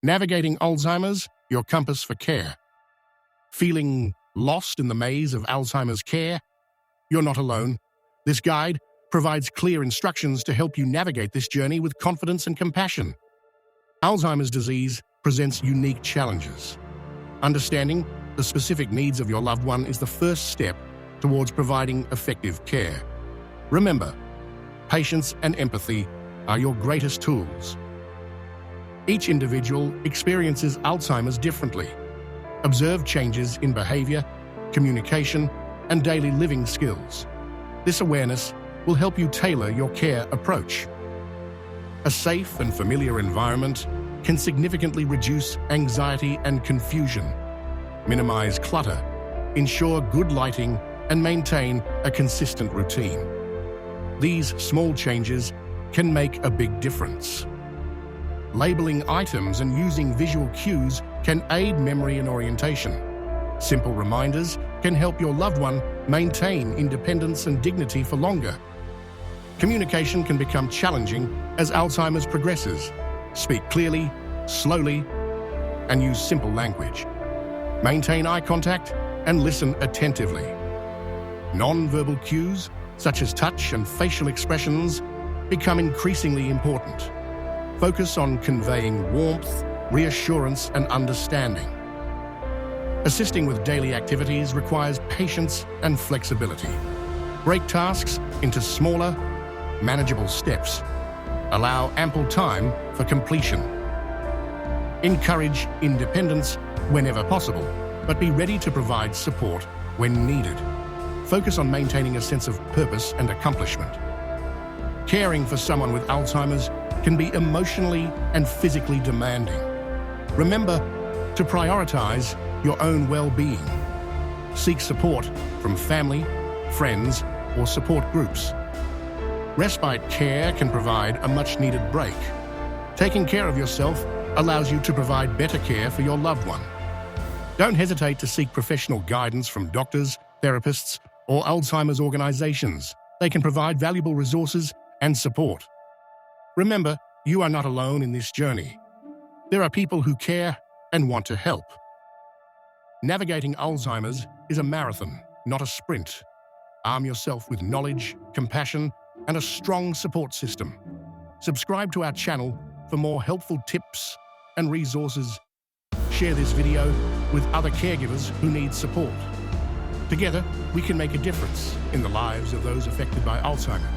Navigating Alzheimer's, your compass for care. Feeling lost in the maze of Alzheimer's care? You're not alone. This guide provides clear instructions to help you navigate this journey with confidence and compassion. Alzheimer's disease presents unique challenges. Understanding the specific needs of your loved one is the first step towards providing effective care. Remember, patience and empathy are your greatest tools. Each individual experiences Alzheimer's differently. Observe changes in behavior, communication, and daily living skills. This awareness will help you tailor your care approach. A safe and familiar environment can significantly reduce anxiety and confusion, minimize clutter, ensure good lighting, and maintain a consistent routine. These small changes can make a big difference. Labeling items and using visual cues can aid memory and orientation. Simple reminders can help your loved one maintain independence and dignity for longer. Communication can become challenging as Alzheimer's progresses. Speak clearly, slowly, and use simple language. Maintain eye contact and listen attentively. Non-verbal cues, such as touch and facial expressions, become increasingly important. Focus on conveying warmth, reassurance, and understanding. Assisting with daily activities requires patience and flexibility. Break tasks into smaller, manageable steps. Allow ample time for completion. Encourage independence whenever possible, but be ready to provide support when needed. Focus on maintaining a sense of purpose and accomplishment. Caring for someone with Alzheimer's can be emotionally and physically demanding. Remember to prioritize your own well-being. Seek support from family, friends, or support groups. Respite care can provide a much-needed break. Taking care of yourself allows you to provide better care for your loved one. Don't hesitate to seek professional guidance from doctors, therapists, or Alzheimer's organizations. They can provide valuable resources and support. Remember, you are not alone in this journey. There are people who care and want to help. Navigating Alzheimer's is a marathon, not a sprint. Arm yourself with knowledge, compassion, and a strong support system. Subscribe to our channel for more helpful tips and resources. Share this video with other caregivers who need support. Together, we can make a difference in the lives of those affected by Alzheimer's.